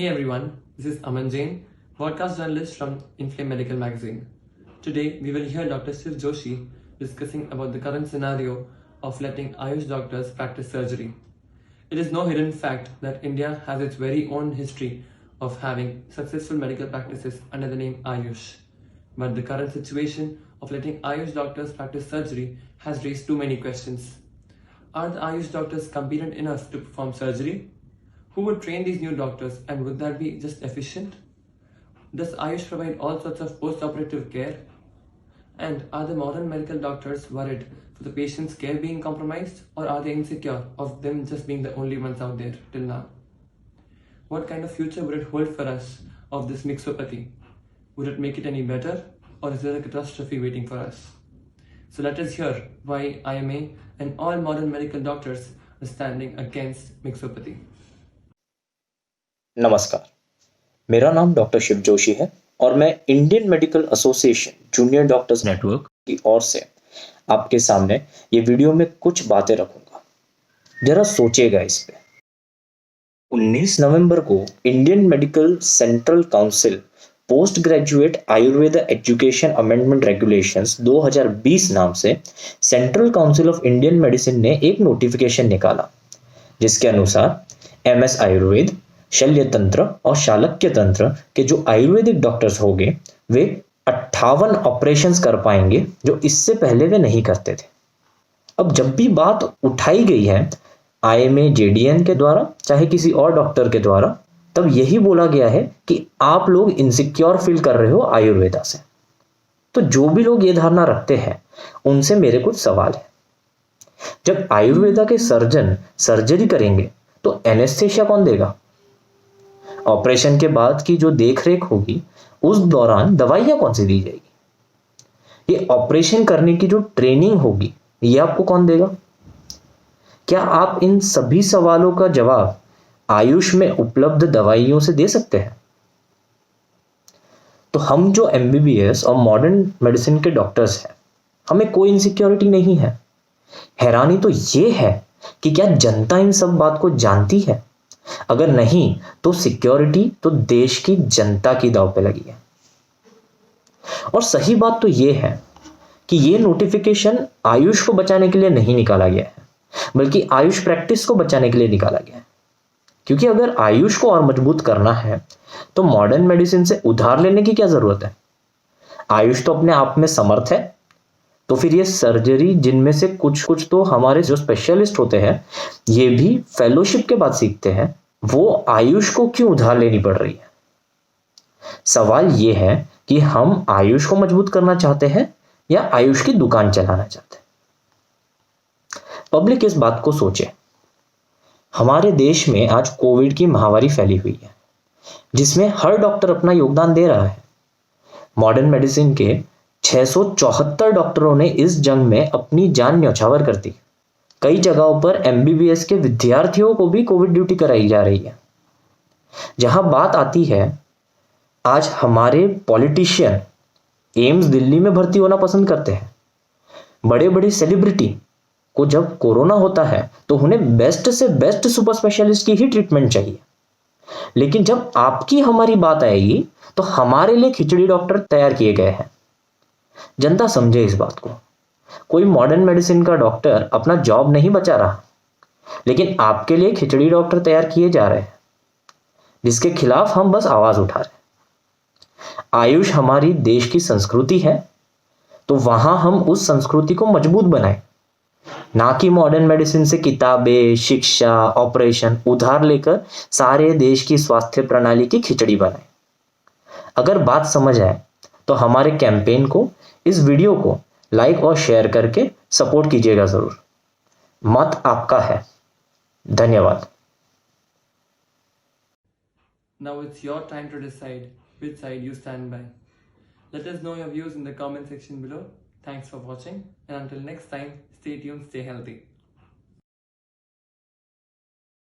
Hey everyone, this is Aman Jain, broadcast journalist from Inflame Medical Magazine. Today we will hear Dr. Shiv Joshi discussing about the current scenario of letting Ayush doctors practice surgery. It is no hidden fact that India has its very own history of having successful medical practices under the name Ayush. But the current situation of letting Ayush doctors practice surgery has raised too many questions. Are the Ayush doctors competent enough to perform surgery? Who would train these new doctors, and would that be just efficient? Does Ayush provide all sorts of post-operative care? And are the modern medical doctors worried for the patient's care being compromised, or are they insecure of them just being the only ones out there till now? What kind of future would it hold for us of this mixopathy? Would it make it any better, or is there a catastrophe waiting for us? So let us hear why IMA and all modern medical doctors are standing against mixopathy. नमस्कार, मेरा नाम doctor Shiv Joshi है और मैं Indian medical association junior doctors network की ओर से आपके सामने ये वीडियो में कुछ बातें रखूंगा। जरा सोचिएगा इस पे। 19 नवंबर को Indian medical central council post graduate Ayurveda education amendment regulations 2020 नाम से central council of Indian medicine ने एक नोटिफिकेशन निकाला, जिसके अनुसार एमएस आयुर्वेद, शल्य तंत्र और शालक्य तंत्र के जो आयुर्वेदिक डॉक्टर्स होंगे वे 58 ऑपरेशंस कर पाएंगे जो इससे पहले वे नहीं करते थे। अब जब भी बात उठाई गई है आईएमए जेडीएन के द्वारा चाहे किसी और डॉक्टर के द्वारा, तब यही बोला गया है कि आप लोग इनसिक्योर फील कर रहे हो आयुर्वेदा से। तो जो भी लोग ये धारणा रखते हैं उनसे मेरे कुछ सवाल है। जब आयुर्वेदा के सर्जन सर्जरी करेंगे तो एनेस्थेशिया कौन देगा? ऑपरेशन के बाद की जो देखरेख होगी उस दौरान दवाइयां कौन सी दी जाएगी? ये ऑपरेशन करने की जो ट्रेनिंग होगी ये आपको कौन देगा? क्या आप इन सभी सवालों का जवाब आयुष में उपलब्ध दवाइयों से दे सकते हैं? तो हम जो एमबीबीएस और मॉडर्न मेडिसिन के डॉक्टर्स हैं, हमें कोई इनसिक्योरिटी नहीं है। हैरानी तो ये है कि क्या जनता इन सब बात को जानती है? अगर नहीं तो सिक्योरिटी तो देश की जनता की दांव पे लगी है। और सही बात तो ये है कि ये नोटिफिकेशन आयुष को बचाने के लिए नहीं निकाला गया है, बल्कि आयुष प्रैक्टिस को बचाने के लिए निकाला गया है। क्योंकि अगर आयुष को और मजबूत करना है तो मॉडर्न मेडिसिन से उधार लेने की क्या जरूरत है? आयुष तो अपने आप में समर्थ है, तो फिर ये सर्जरी जिनमें से कुछ तो हमारे जो स्पेशलिस्ट होते हैं ये भी फेलोशिप के बाद सीखते हैं, वो आयुष को क्यों उधार लेनी पड़ रही है? सवाल ये है कि हम आयुष को मजबूत करना चाहते हैं या आयुष की दुकान चलाना चाहते हैं? पब्लिक इस बात को सोचे। हमारे देश में आज कोविड की महामारी फैली हुई है, जिसमें हर डॉक्टर अपना योगदान दे रहा है। मॉडर्न मेडिसिन के 674 डॉक्टरों ने इस जंग में अपनी जान न्यौछावर कर दी। कई जगहों पर एमबीबीएस के विद्यार्थियों को भी कोविड ड्यूटी कराई जा रही है। जहां बात आती है, आज हमारे पॉलिटिशियन एम्स दिल्ली में भर्ती होना पसंद करते हैं। बड़े बड़े सेलिब्रिटी को जब कोरोना होता है तो उन्हें बेस्ट से बेस्ट सुपर स्पेशलिस्ट की ही ट्रीटमेंट चाहिए, लेकिन जब आपकी हमारी बात आएगी तो हमारे लिए खिचड़ी डॉक्टर तैयार किए गए हैं। जनता समझे इस बात को। कोई मॉडर्न मेडिसिन का डॉक्टर अपना जॉब नहीं बचा रहा, लेकिन आपके लिए खिचड़ी डॉक्टर तैयार किए जा रहे हैं, जिसके खिलाफ हम बस आवाज उठा रहे हैं। आयुष हमारी देश की संस्कृति है, तो वहां हम उस संस्कृति को मजबूत बनाएं, ना कि मॉडर्न मेडिसिन से किताबें, शिक्षा, ऑपरेशन उधार लेकर सारे देश की स्वास्थ्य प्रणाली की खिचड़ी बनाएं। अगर बात समझ आए तो हमारे कैंपेन को, इस वीडियो को लाइक और शेयर करके सपोर्ट कीजिएगा जरूर। मत आपका है। धन्यवाद। Now it's your time to decide which side you stand by. Let us know your views in the comment section below. Thanks for watching, and until next time, stay tuned, stay healthy.